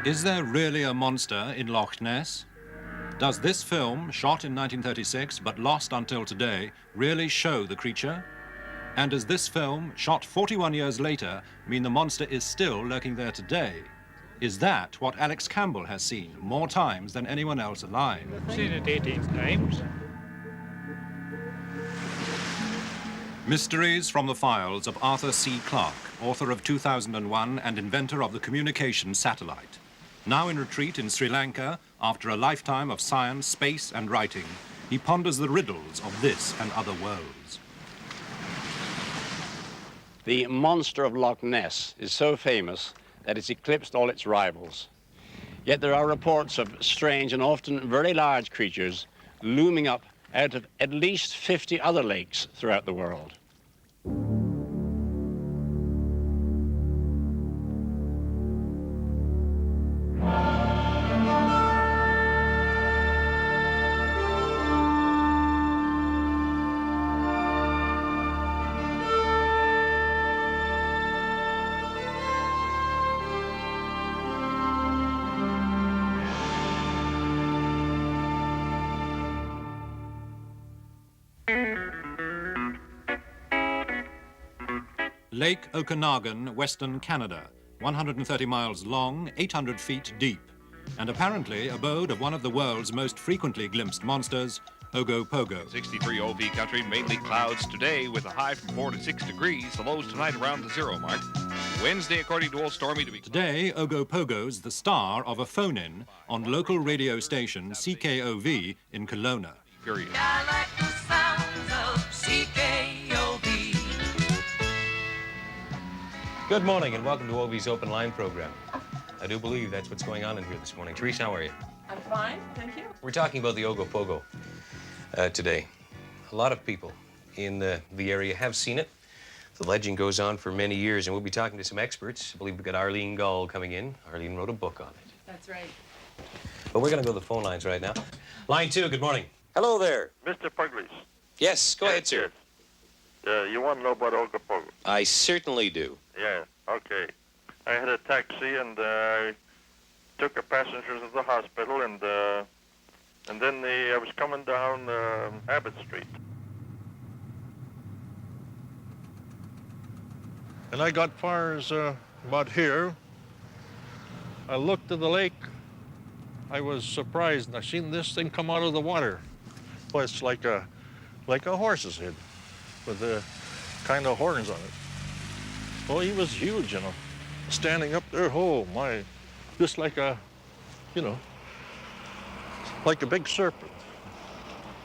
Is there really a monster in Loch Ness? Does this film, shot in 1936 but lost until today, really show the creature? And does this film, shot 41 years later, mean the monster is still lurking there today? Is that what Alex Campbell has seen more times than anyone else alive? I've seen it 18 times. Mysteries from the Files of Arthur C. Clarke, author of 2001 and inventor of the communication satellite. Now in retreat in Sri Lanka, after a lifetime of science, space and writing, he ponders the riddles of this and other worlds. The monster of Loch Ness is so famous that it's eclipsed all its rivals. Yet there are reports of strange and often very large creatures looming up out of at least 50 other lakes throughout the world. Lake Okanagan, Western Canada, 130 miles long, 800 feet deep, and apparently abode of one of the world's most frequently glimpsed monsters, Ogopogo. 63 OV country, mainly clouds today with a high from 4 to 6 degrees. The lows tonight around the 0 mark. Wednesday, according to Old Stormy, to be... Today, Ogopogo's the star of a phone-in on local radio station CKOV in Kelowna. Period. I like the sounds of CKOV. Good morning and welcome to OV's Open Line program. I do believe that's what's going on in here this morning. Therese, how are you? I'm fine, thank you. We're talking about the Ogopogo today. A lot of people in the area have seen it. The legend goes on for many years, and we'll be talking to some experts. I believe we've got Arlene Gall coming in. Arlene wrote a book on it. That's right. But we're going to go to the phone lines right now. Line 2, good morning. Hello there. Mr. Pugliese. Yes, go ahead, sir. You want to know about Ogopogo? I certainly do. Yeah, okay. I had a taxi and I took a passenger to the hospital and then I was coming down Abbott Street. And I got far as about here. I looked at the lake. I was surprised and I seen this thing come out of the water. Well, it's like a horse's head with the kind of horns on it. Well, he was huge, you know, standing up there, oh my, just like a, you know, like a big serpent.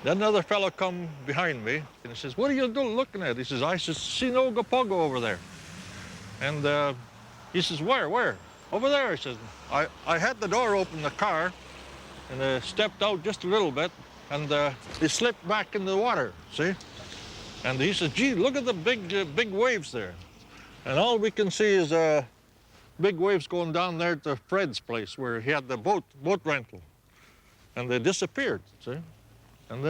Then another fellow come behind me and he says, what are you doing looking at? He says, I see no Ogopogo over there. And he says, where? Over there, he says. I had the door open, the car, and I stepped out just a little bit, and he slipped back in the water, see? And he says, gee, look at the big waves there. And all we can see is big waves going down there to Fred's place where he had the boat rental. And they disappeared, see? And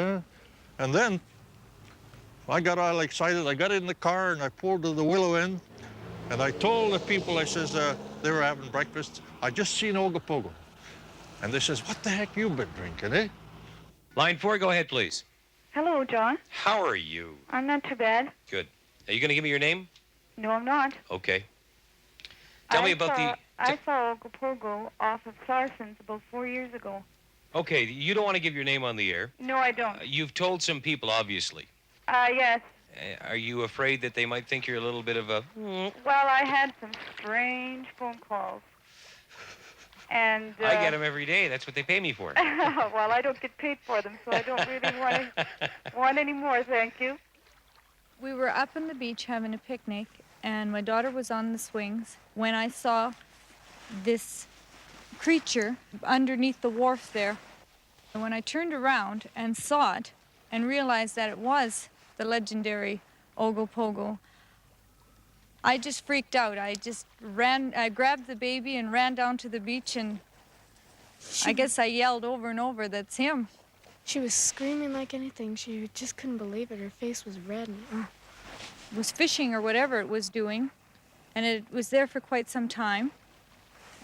then I got all excited. I got in the car and I pulled to the willow end. And I told the people, I says, they were having breakfast, I just seen Ogopogo. And they says, what the heck you been drinking, eh? Line 4, go ahead, please. Hello, John. How are you? I'm not too bad. Good. Are you going to give me your name? No, I'm not. Okay. Tell me about I saw Ogopogo off of Sarson's about 4 years ago. Okay, you don't want to give your name on the air. No, I don't. You've told some people, obviously. Yes. Are you afraid that they might think you're a little bit of a... Well, I had some strange phone calls. And I get them every day. That's what they pay me for. Well, I don't get paid for them, so I don't really want any more, thank you. We were up on the beach having a picnic, and my daughter was on the swings when I saw this creature underneath the wharf there. And when I turned around and saw it and realized that it was the legendary Ogopogo, I just freaked out. I grabbed the baby and ran down to the beach, and I guess I yelled over and over, that's him. She was screaming like anything. She just couldn't believe it. Her face was red. And, It was fishing or whatever it was doing, and it was there for quite some time.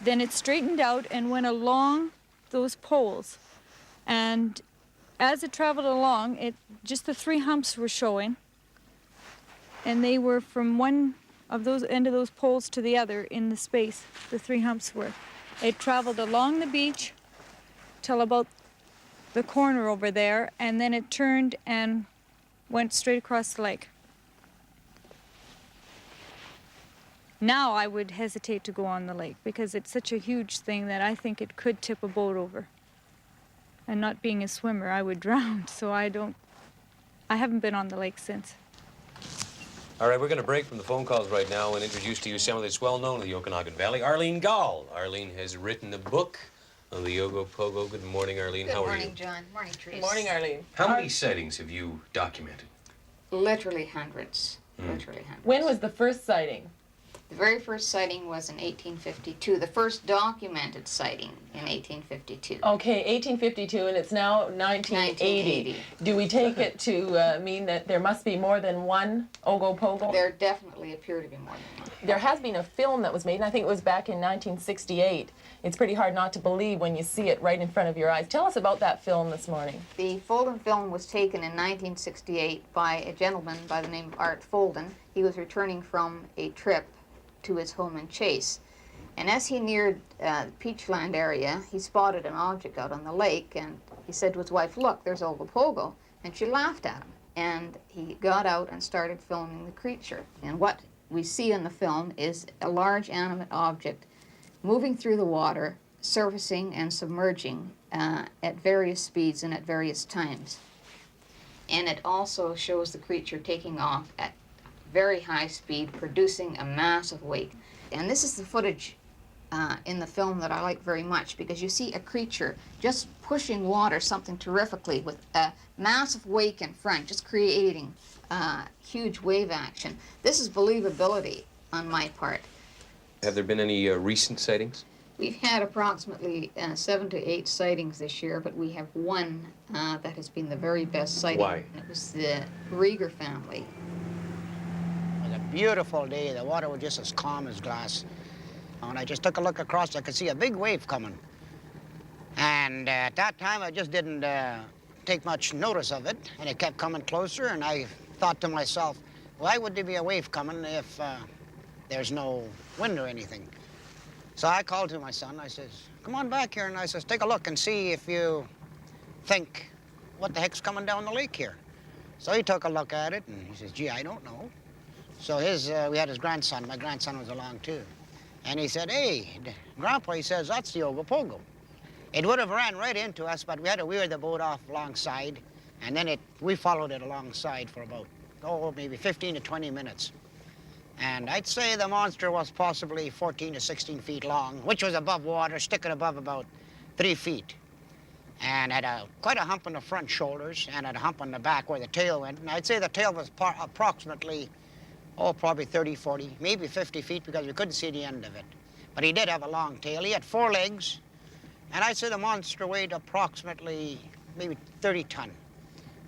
then it straightened out and went along those poles. And as it traveled along, just the 3 humps were showing. And they were from one of those end of those poles to the other in the space the 3 humps were. It traveled along the beach till about the corner over there, and then it turned and went straight across the lake. Now I would hesitate to go on the lake because it's such a huge thing that I think it could tip a boat over. And not being a swimmer, I would drown, so I haven't been on the lake since. All right, we're going to break from the phone calls right now and introduce to you someone that's well known in the Okanagan Valley, Arlene Gall. Arlene has written a book on the Ogopogo. Good morning, Arlene. Good How are morning, you? John. Morning, Teresa. Good morning, Arlene. How many sightings have you documented? Literally hundreds. Literally hundreds. When was the first sighting? The very first sighting was in 1852. The first documented sighting in 1852. Okay, 1852, and it's now 1980. Do we take it to mean that there must be more than one Ogopogo? There definitely appear to be more than one. There has been a film that was made, and I think it was back in 1968. It's pretty hard not to believe when you see it right in front of your eyes. Tell us about that film this morning. The Folden film was taken in 1968 by a gentleman by the name of Art Folden. He was returning from a trip to his home in Chase. And as he neared the Peachland area, he spotted an object out on the lake, and he said to his wife, "Look, there's Ogopogo." And she laughed at him. And he got out and started filming the creature. And what we see in the film is a large animate object moving through the water, surfacing and submerging at various speeds and at various times. And it also shows the creature taking off at very high speed, producing a massive wake. And this is the footage in the film that I like very much, because you see a creature just pushing water something terrifically with a massive wake in front, just creating huge wave action. This is believability on my part. Have there been any recent sightings? We've had approximately 7 to 8 sightings this year, but we have one that has been the very best sighting. Why? It was the Rieger family. It was a beautiful day. The water was just as calm as glass. And I just took a look across, I could see a big wave coming. And at that time, I just didn't take much notice of it, and it kept coming closer, and I thought to myself, why would there be a wave coming if there's no wind or anything? So I called to my son, I says, come on back here, and I says, take a look and see if you think what the heck's coming down the lake here. So he took a look at it, and he says, gee, I don't know. So we had his grandson, my grandson was along too. And he said, hey, Grandpa, he says, that's the Ogopogo. It would have ran right into us, but we had to weir the boat off alongside, and then we followed it alongside for about, maybe 15 to 20 minutes. And I'd say the monster was possibly 14 to 16 feet long, which was above water, sticking above about 3 feet. And had quite a hump on the front shoulders, and had a hump on the back where the tail went. And I'd say the tail was approximately, probably 30, 40, maybe 50 feet, because we couldn't see the end of it. But he did have a long tail. He had 4 legs, and I'd say the monster weighed approximately maybe 30 ton.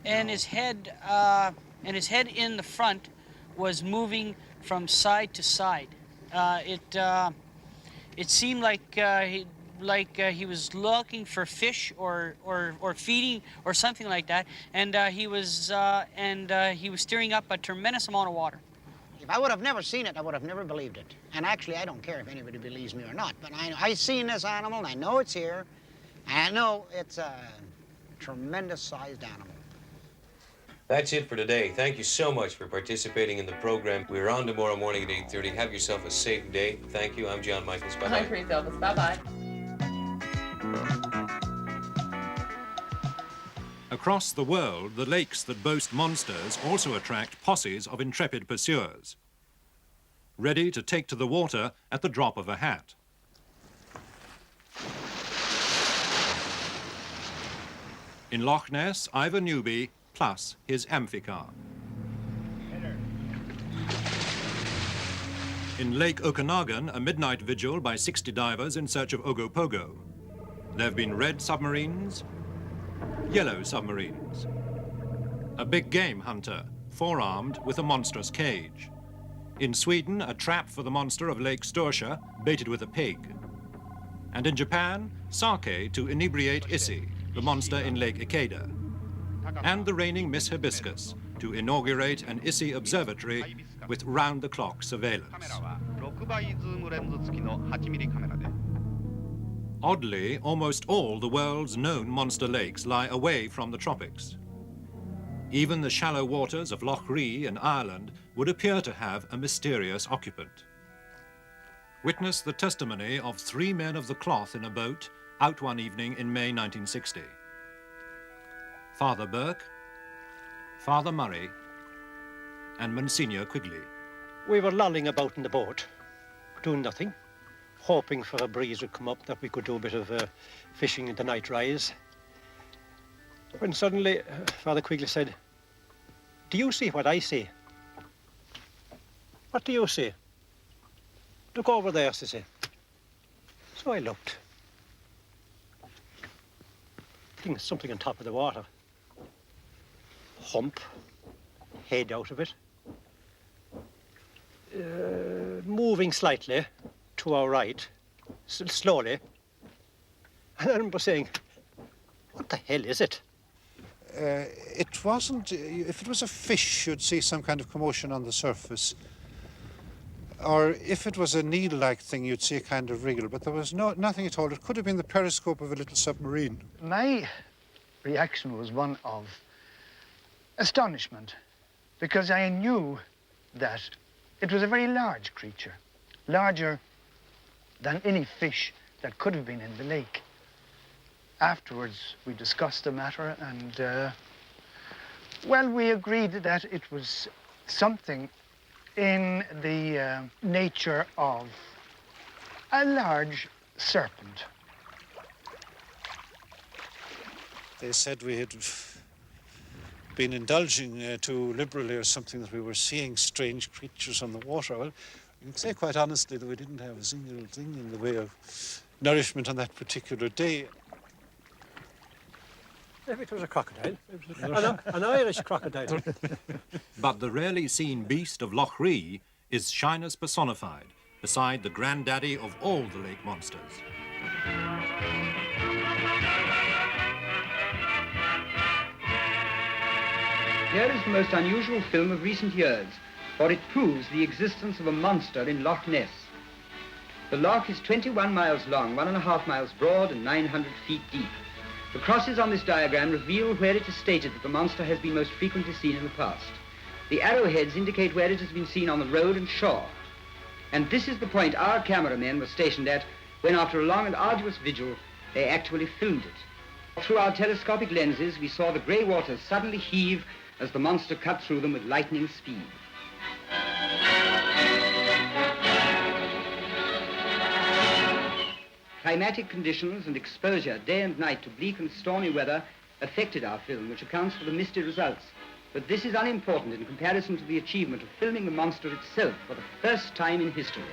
And his head in the front was moving from side to side. It seemed like he was looking for fish or feeding or something like that, and he was stirring up a tremendous amount of water. If I would have never seen it, I would have never believed it. And actually, I don't care if anybody believes me or not, but I seen this animal, and I know it's here, and I know it's a tremendous-sized animal. That's it for today. Thank you so much for participating in the program. We're on tomorrow morning at 8:30. Have yourself a safe day. Thank you. I'm John Michaels. Bye-bye. I'm Teresa Elvis. Bye-bye. Across the world, the lakes that boast monsters also attract posses of intrepid pursuers, ready to take to the water at the drop of a hat. In Loch Ness, Ivor Newby plus his amphicar. In Lake Okanagan, a midnight vigil by 60 divers in search of Ogopogo. There have been red submarines, yellow submarines. A big game hunter, four-armed with a monstrous cage. In Sweden, a trap for the monster of Lake Storsjö, baited with a pig. And in Japan, sake to inebriate Issy, the monster in Lake Ikeda. And the reigning Miss Hibiscus to inaugurate an Issy observatory with round-the-clock surveillance. Oddly, almost all the world's known monster lakes lie away from the tropics. Even the shallow waters of Loch Ree in Ireland would appear to have a mysterious occupant. Witness the testimony of 3 men of the cloth in a boat out one evening in May 1960. Father Burke, Father Murray, and Monsignor Quigley. We were lolling about in the boat, doing nothing, hoping for a breeze would come up that we could do a bit of fishing in the night rise. When suddenly Father Quigley said, "Do you see what I see?" "What do you see?" "Look over there," says he. So I looked. I think it's something on top of the water. Hump, head out of it. Moving slightly to our right, slowly. And I remember saying, "What the hell is it?" It wasn't, if it was a fish, you'd see some kind of commotion on the surface. Or if it was a needle-like thing, you'd see a kind of wriggle, but there was nothing at all. It could have been the periscope of a little submarine. My reaction was one of astonishment, because I knew that it was a very large creature, larger than any fish that could have been in the lake. Afterwards, we discussed the matter and, well, we agreed that it was something in the nature of a large serpent. They said we had been indulging too liberally or something, that we were seeing strange creatures on the water. Well, you can say quite honestly that we didn't have a single thing in the way of nourishment on that particular day. Maybe it was a crocodile. An Irish crocodile. But the rarely seen beast of Loch Ree is shyness personified, beside the granddaddy of all the lake monsters. Here is the most unusual film of recent years, for it proves the existence of a monster in Loch Ness. The loch is 21 miles long, 1.5 miles broad, and 900 feet deep. The crosses on this diagram reveal where it is stated that the monster has been most frequently seen in the past. The arrowheads indicate where it has been seen on the road and shore. And this is the point our cameramen were stationed at when, after a long and arduous vigil, they actually filmed it. Through our telescopic lenses, we saw the grey waters suddenly heave as the monster cut through them with lightning speed. Climatic conditions and exposure day and night to bleak and stormy weather affected our film, which accounts for the misty results. But this is unimportant in comparison to the achievement of filming the monster itself for the first time in history.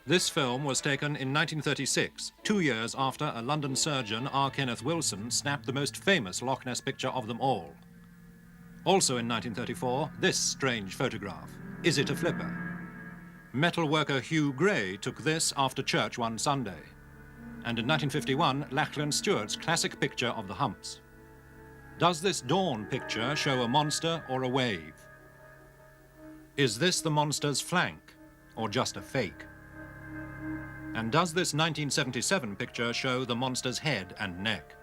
This film was taken in 1936, 2 years after a London surgeon, R. Kenneth Wilson, snapped the most famous Loch Ness picture of them all. Also in 1934, this strange photograph. Is it a flipper? Metalworker Hugh Gray took this after church one Sunday. And in 1951, Lachlan Stewart's classic picture of the humps. Does this dawn picture show a monster or a wave? Is this the monster's flank, or just a fake? And does this 1977 picture show the monster's head and neck?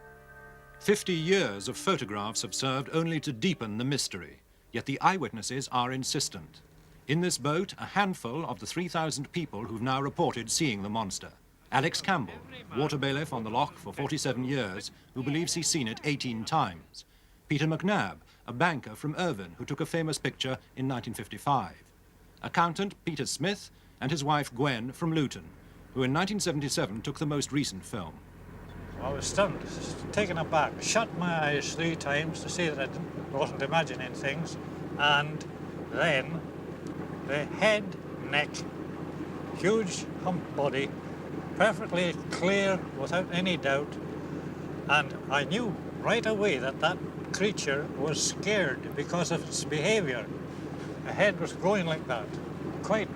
50 years of photographs have served only to deepen the mystery, yet the eyewitnesses are insistent. In this boat, a handful of the 3,000 people who've now reported seeing the monster. Alex Campbell, water bailiff on the loch for 47 years, who believes he's seen it 18 times. Peter McNabb, a banker from Irvine, who took a famous picture in 1955. Accountant Peter Smith and his wife Gwen from Luton, who in 1977 took the most recent film. I was stunned, taken aback, shut my eyes 3 times to see that I wasn't imagining things, and then the head, neck, huge hump body, perfectly clear without any doubt, and I knew right away that that creature was scared because of its behavior. The head was going like that, quite,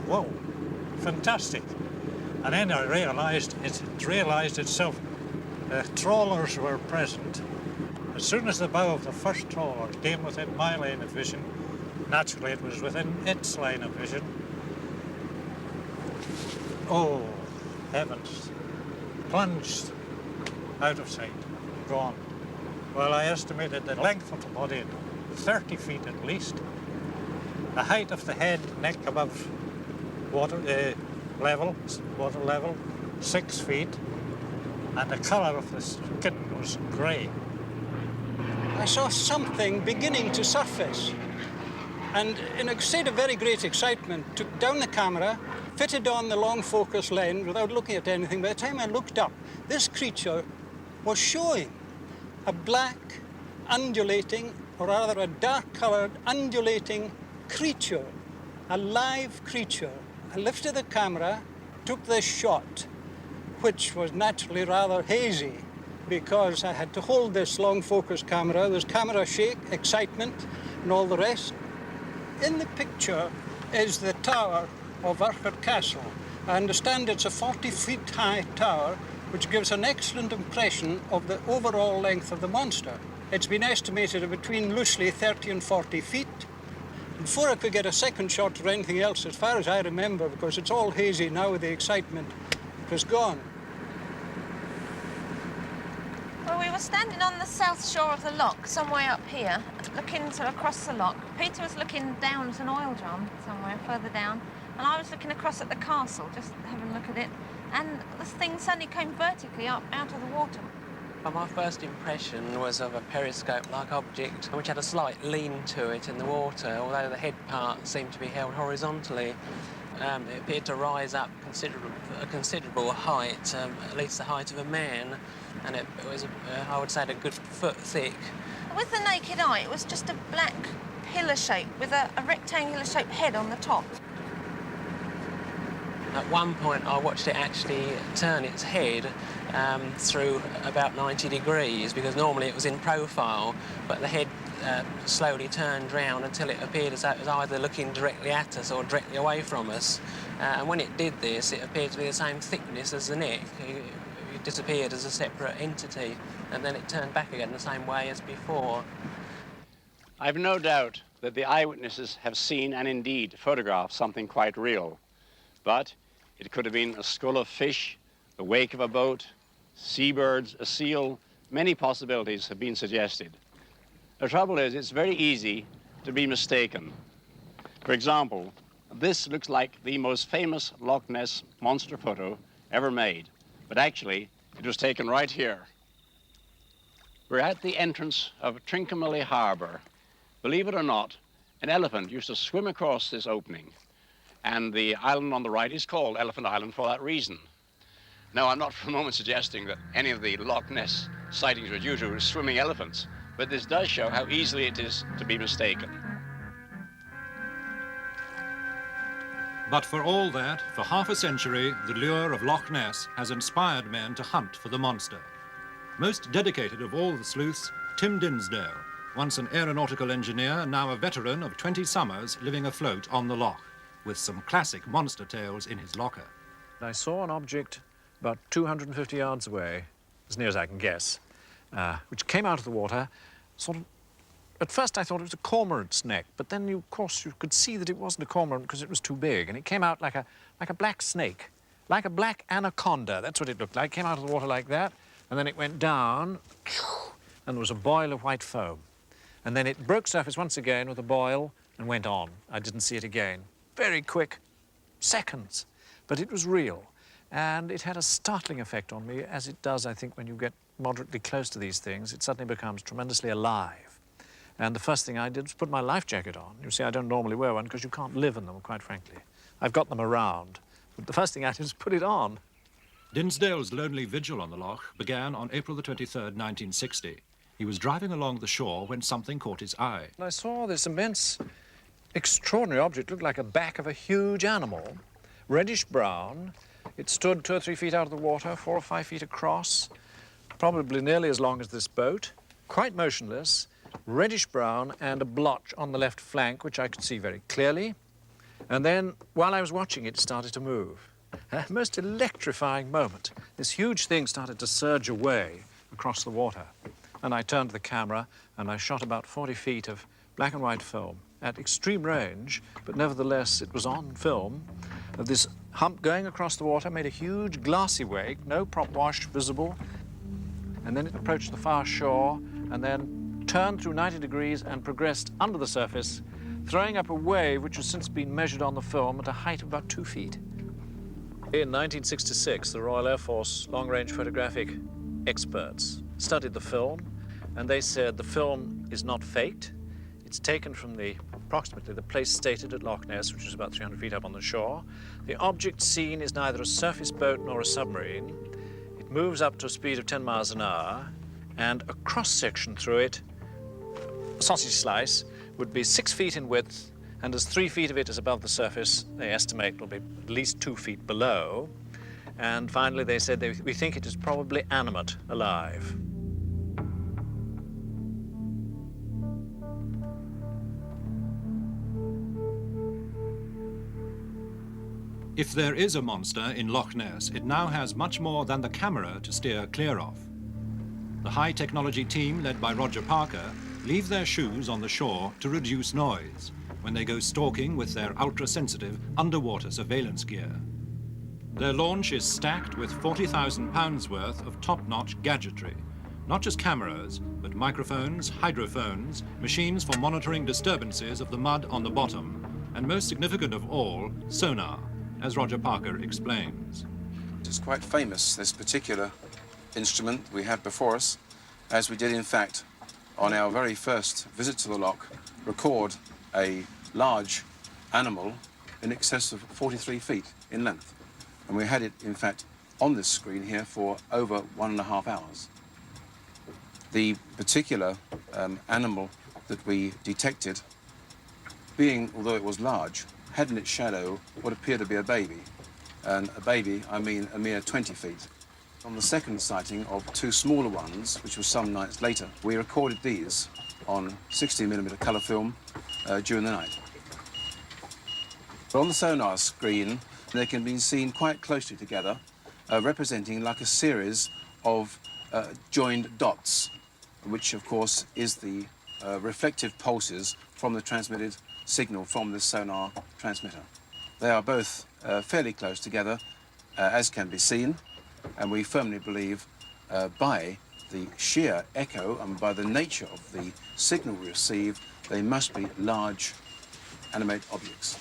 whoa, fantastic. And then I realised it realised itself. The trawlers were present. As soon as the bow of the first trawler came within my line of vision, naturally it was within its line of vision. Oh, heavens. Plunged out of sight, gone. Well, I estimated the length of the body at 30 feet at least. The height of the head, neck above water level, 6 feet. And the colour of the skin was grey. I saw something beginning to surface. And in a state of very great excitement, took down the camera, fitted on the long focus lens without looking at anything. By the time I looked up, this creature was showing a black, undulating, or rather a dark-coloured, undulating creature, a live creature. I lifted the camera, took this shot, which was naturally rather hazy because I had to hold this long focus camera. There's camera shake, excitement, and all the rest. In the picture is the tower of Urquhart Castle. I understand it's a 40-feet high tower, which gives an excellent impression of the overall length of the monster. It's been estimated at between loosely 30 and 40 feet. Before I could get a second shot or anything else, as far as I remember, because it's all hazy now with the excitement, it was gone. Well, we were standing on the south shore of the loch, some way up here, looking across the loch. Peter was looking down at an oil drum somewhere further down, and I was looking across at the castle, just having a look at it, and this thing suddenly came vertically up out of the water. Well, my first impression was of a periscope-like object which had a slight lean to it in the water, although the head part seemed to be held horizontally. It appeared to rise up a considerable height, at least the height of a man, and it was, I would say, a good foot thick. With the naked eye, it was just a black pillar shape with a rectangular-shaped head on the top. At one point, I watched it actually turn its head through about 90 degrees, because normally it was in profile, but the head slowly turned round until it appeared as though it was either looking directly at us or directly away from us. And when it did this, it appeared to be the same thickness as the neck. It disappeared as a separate entity, and then it turned back again the same way as before. I've no doubt that the eyewitnesses have seen and indeed photographed something quite real. But it could have been a skull of fish, the wake of a boat, seabirds, a seal. Many possibilities have been suggested. The trouble is, it's very easy to be mistaken. For example, this looks like the most famous Loch Ness Monster photo ever made, but actually, it was taken right here. We're at the entrance of Trincomalee Harbour. Believe it or not, an elephant used to swim across this opening. And the island on the right is called Elephant Island for that reason. Now, I'm not for a moment suggesting that any of the Loch Ness sightings were due to swimming elephants, but this does show how easily it is to be mistaken. But for all that, for half a century, the lure of Loch Ness has inspired men to hunt for the monster. Most dedicated of all the sleuths, Tim Dinsdale, once an aeronautical engineer, now a veteran of 20 summers living afloat on the loch, with some classic monster tales in his locker. I saw an object about 250 yards away, as near as I can guess, which came out of the water, sort of. At first I thought it was a cormorant's neck, but then, of course, you could see that it wasn't a cormorant because it was too big, and it came out like a black snake, like a black anaconda. That's what it looked like. It came out of the water like that, and then it went down, and there was a boil of white foam. And then it broke surface once again with a boil and went on. I didn't see it again. Very quick, seconds, but it was real. And it had a startling effect on me, as it does, I think, when you get moderately close to these things. It suddenly becomes tremendously alive. And the first thing I did was put my life jacket on. You see, I don't normally wear one because you can't live in them, quite frankly. I've got them around, but the first thing I did was put it on. Dinsdale's lonely vigil on the loch began on April the 23rd, 1960. He was driving along the shore when something caught his eye. And I saw this immense, extraordinary object. It looked like a back of a huge animal, reddish-brown. It stood 2 or 3 feet out of the water, 4 or 5 feet across, probably nearly as long as this boat, quite motionless, reddish-brown, and a blotch on the left flank, which I could see very clearly. And then, while I was watching it, it started to move. A most electrifying moment. This huge thing started to surge away across the water. And I turned the camera and I shot about 40 feet of black and white film at extreme range, but nevertheless it was on film. This hump going across the water made a huge glassy wake, no prop wash visible. And then it approached the far shore and then turned through 90 degrees and progressed under the surface, throwing up a wave which has since been measured on the film at a height of about 2 feet. In 1966, the Royal Air Force long-range photographic experts studied the film, and they said the film is not faked. It's taken from approximately the place stated at Loch Ness, which is about 300 feet up on the shore. The object seen is neither a surface boat nor a submarine. It moves up to a speed of 10 miles an hour, and a cross-section through it, a sausage slice, would be 6 feet in width, and as 3 feet of it is above the surface, they estimate will be at least 2 feet below. And finally, they said we think it is probably animate, alive. If there is a monster in Loch Ness, it now has much more than the camera to steer clear of. The high-technology team, led by Roger Parker, leave their shoes on the shore to reduce noise when they go stalking with their ultra-sensitive underwater surveillance gear. Their launch is stacked with 40,000 pounds worth of top-notch gadgetry. Not just cameras, but microphones, hydrophones, machines for monitoring disturbances of the mud on the bottom, and most significant of all, sonar, as Roger Parker explains. It is quite famous, this particular instrument we have before us, as we did in fact on our very first visit to the loch, record a large animal in excess of 43 feet in length. And we had it, in fact, on this screen here for over 1.5 hours. The particular animal that we detected, being, although it was large, had in its shadow what appeared to be a baby. And a baby, I mean a mere 20 feet. On the second sighting of 2 smaller ones, which was some nights later, we recorded these on 16mm colour film during the night. But on the sonar screen, they can be seen quite closely together, representing like a series of joined dots, which of course is the reflective pulses from the transmitted signal from this sonar transmitter. They are both fairly close together, as can be seen, and we firmly believe by the sheer echo and by the nature of the signal we receive, they must be large animate objects.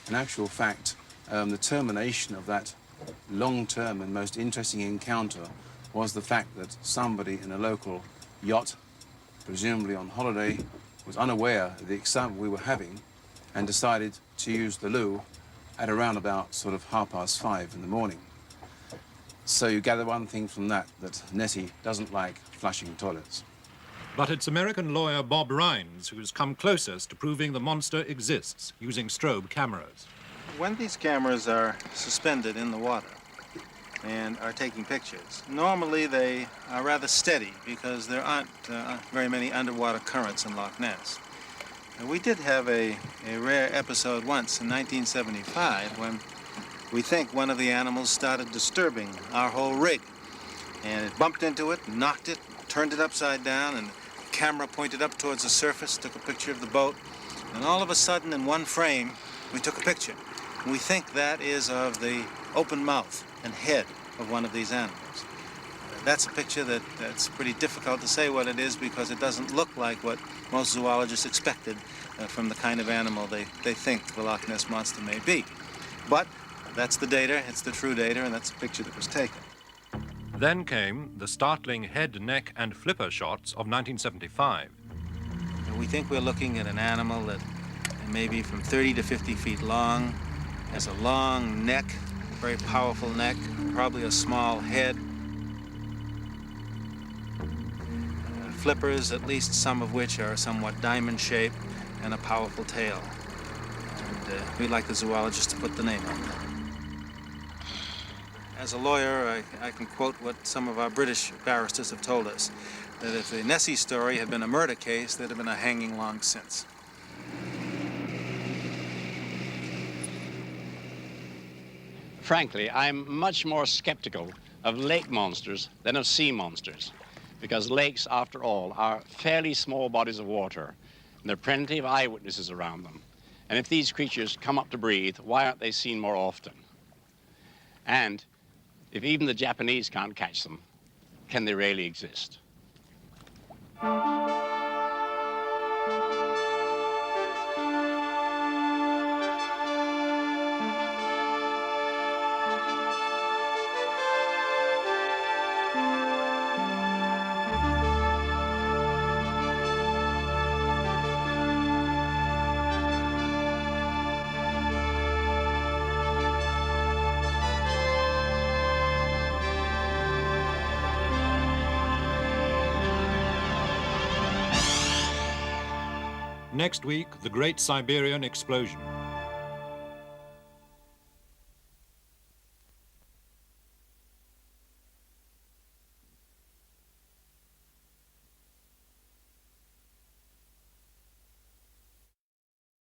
In actual fact, the termination of that long-term and most interesting encounter was the fact that somebody in a local yacht, presumably on holiday, was unaware of the excitement we were having and decided to use the loo at around about sort of 5:30 in the morning. So you gather one thing from that Nessie doesn't like flushing toilets. But it's American lawyer Bob Rines who's come closest to proving the monster exists using strobe cameras. When these cameras are suspended in the water and are taking pictures, normally they are rather steady because there aren't very many underwater currents in Loch Ness. And we did have a rare episode once in 1975 when we think one of the animals started disturbing our whole rig. And it bumped into it, knocked it, turned it upside down, and the camera pointed up towards the surface, took a picture of the boat, and all of a sudden, in one frame, we took a picture. And we think that is of the open mouth and head of one of these animals. That's a picture that's pretty difficult to say what it is because it doesn't look like what most zoologists expected from the kind of animal they think the Loch Ness Monster may be. But that's the data, it's the true data, and that's the picture that was taken. Then came the startling head, neck, and flipper shots of 1975. And we think we're looking at an animal that may be from 30 to 50 feet long, has a long neck, a very powerful neck, probably a small head. Flippers, at least some of which are somewhat diamond-shaped, and a powerful tail. And we'd like the zoologist to put the name on that. As a lawyer, I can quote what some of our British barristers have told us, that if the Nessie story had been a murder case, there'd have been a hanging long since. Frankly, I'm much more skeptical of lake monsters than of sea monsters, because lakes, after all, are fairly small bodies of water, and there are plenty of eyewitnesses around them. And if these creatures come up to breathe, why aren't they seen more often? And if even the Japanese can't catch them, can they really exist? Next week, the Great Siberian Explosion.